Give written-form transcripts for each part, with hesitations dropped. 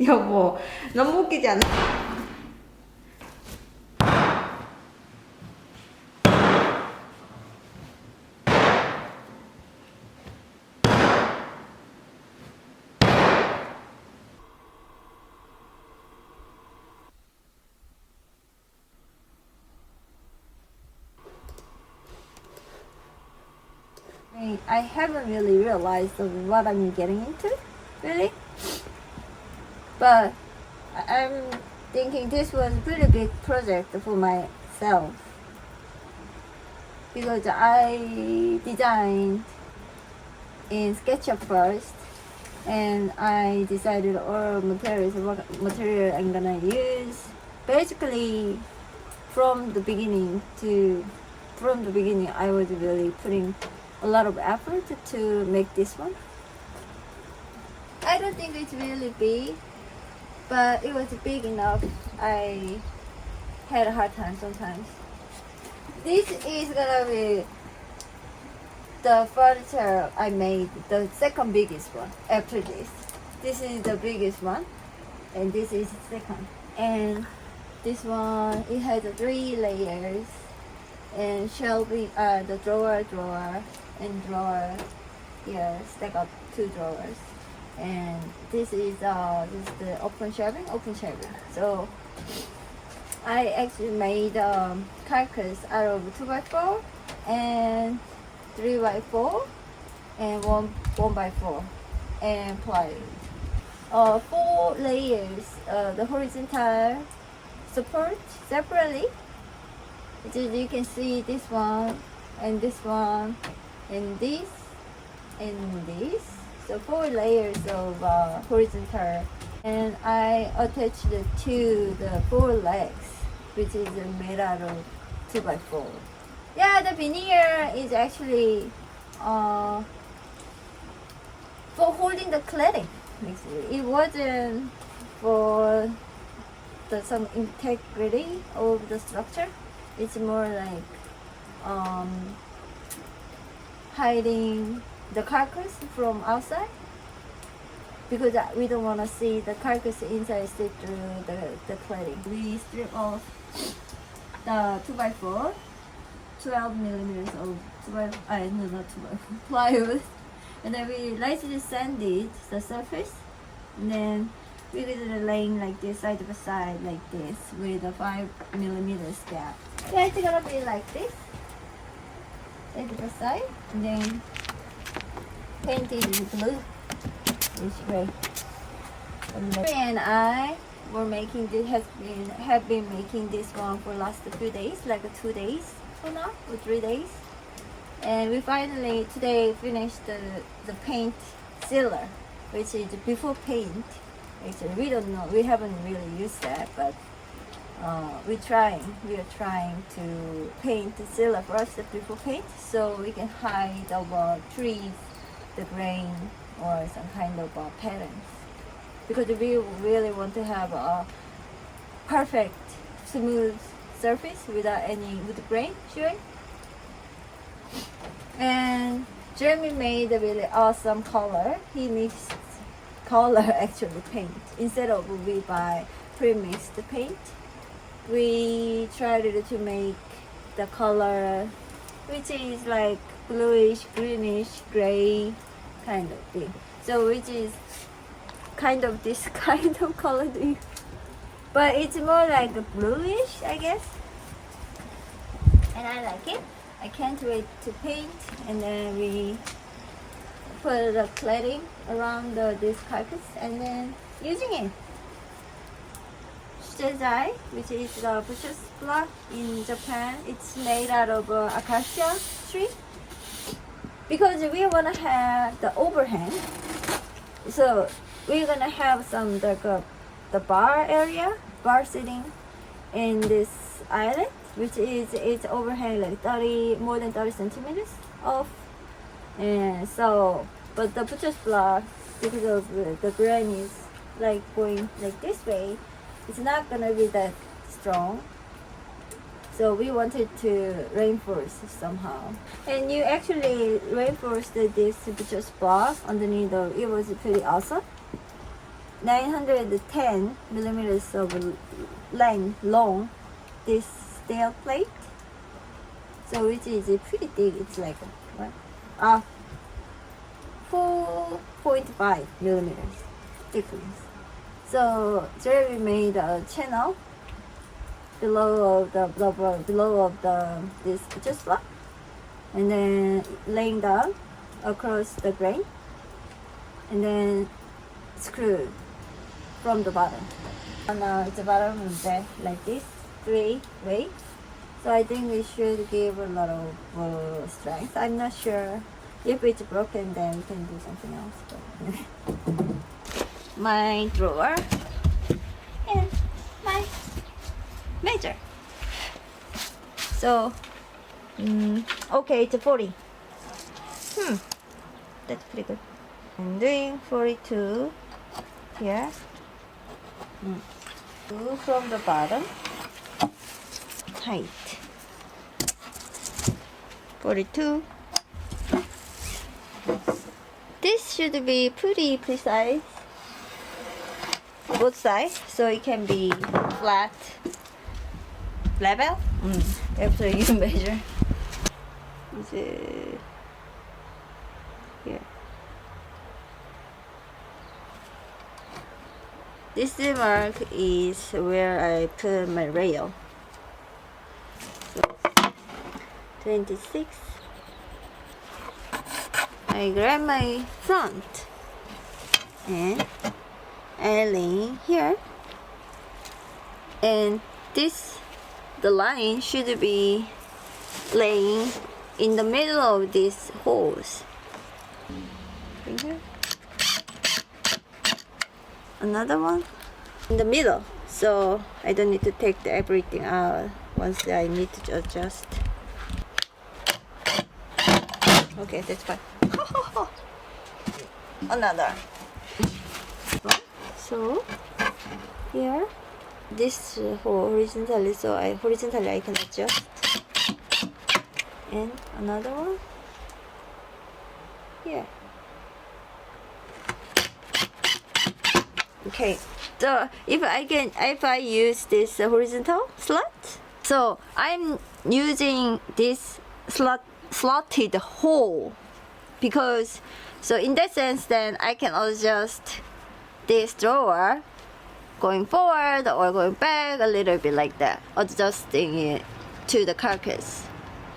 여보, 너무 웃기지 않아? I haven't really realized of what I'm getting into, really. But I'm thinking this was a pretty big project for myself because I designed in SketchUp first, and I decided all materials, what material I'm gonna use. Basically, from the beginning, I was really putting a lot of effort to make this one. I don't think it's really big, but it was big enough. I had a hard time sometimes. This is gonna be the furniture I made, the second biggest one after this. This is the biggest one, and this is the second. And this one, it has 3 layers, and shelving, the drawer, and drawer. Here, stack up 2 drawers. And this is the open shelving. So I actually made carcass out of 2x4 and 3x4 and 1x4 and plywood. 4 layers. The horizontal support separately. You can see this one and this one and this and this. So 4 layers of horizontal, and I attached it to the 4 legs, which is made out of 2x4. Yeah, the veneer is actually for holding the cladding. Basically, it wasn't for some integrity of the structure. It's more like hiding the carcass from outside, because we don't want to see the carcass inside slip through the cladding. We strip off the 2x4, 12 millimeters of 2x4 plywood, and then we lightly sanded the surface, and then we did it laying like this, side by side like this, with a 5 millimeters gap. Yeah, it's gonna be like this, side by side, and then painted with blue, which gray. And I were making this, have been making this one for last few days, like 2 days for now, or 3 days. And we finally today finished the paint sealer, which is before paint. Actually, we don't know, we haven't really used that, but we are trying to paint the sealer first before paint, so we can hide our trees, the grain, or some kind of patterns, because we really want to have a perfect smooth surface without any wood grain showing. And Jeremy made a really awesome color. He mixed color actually paint instead of we buy pre-mixed paint. We tried to make the color which is like bluish, greenish, gray kind of thing. So which is kind of this kind of color, but it's more like a bluish, I guess. And I like it. I can't wait to paint. And then we put the cladding around this carcass, and then using it. Shizai, which is the butcher's block in Japan. It's made out of acacia tree, because we want to have the overhang. So we're gonna have some like the bar sitting in this island, which is its overhang like more than 30 centimeters off. And so, but the butcher's block, because of the grain is like going like this way, it's not gonna be that strong. So we wanted to reinforce somehow. And you actually reinforced this butcher's block underneath it was pretty awesome. 910 millimeters of length long, this steel plate. So which is pretty thick. It's like what? 4.5 millimeters thickness. So Jeremy made a channel below of the this just block, and then laying down across the grain, and then screw from the bottom. And now it's the bottom of the like this 3-way. So I think we should give a lot of strength. I'm not sure if it's broken, then we can do something else. But my drawer and my measure. So, okay, it's a 40. That's pretty good. I'm doing 42 here. Two from the bottom. Height 42. This should be pretty precise both sides, so it can be flat level after you measure. Is it here? This mark is where I put my rail. 26. I grab my front and I lay here, and the line should be laying in the middle of these holes. Finger. Another one in the middle, so I don't need to take everything out once I need to adjust. Okay, that's fine. Another. So here, this horizontally, so horizontally I can adjust. And another one here. Okay. So if I use this horizontal slot, so I'm using this slotted hole, because so in that sense then I can adjust this drawer going forward or going back a little bit like that, adjusting it to the carcass.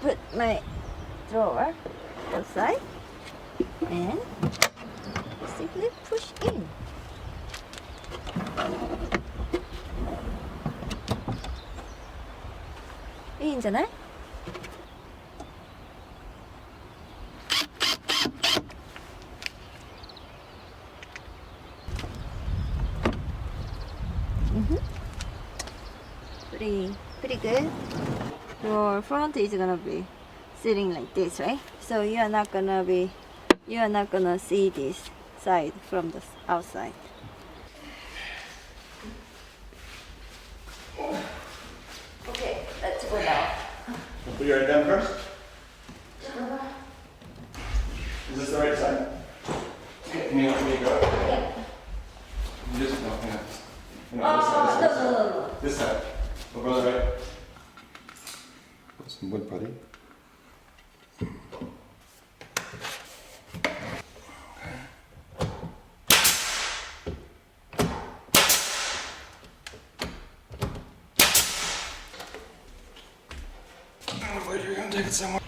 Put my drawer outside and simply push in.いいんじゃない? Pretty good. Your front is gonna be sitting like this, right? So you are not gonna see this side from the outside. Okay, let's go now. Put your head down first. Is this the right side? Okay, can you help me go? Yeah. You just, no, hang on. This side, this side. No. This side. Over on the right. Put some wood putty. I'm afraid you're gonna take it somewhere.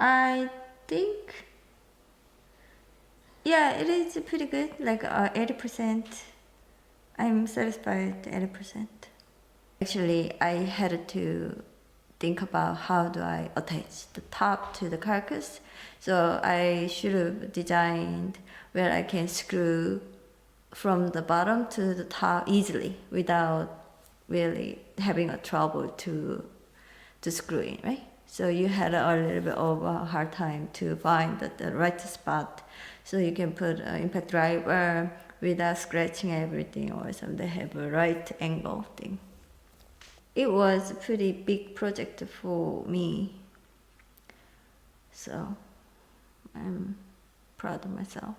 I think, yeah, it is pretty good, like 80%. I'm satisfied 80%. Actually, I had to think about how do I attach the top to the carcass. So I should have designed where I can screw from the bottom to the top easily without really having a trouble to screw in, right? So you had a little bit of a hard time to find the right spot, so you can put an impact driver without scratching everything, or something have a right angle thing. It was a pretty big project for me, so I'm proud of myself.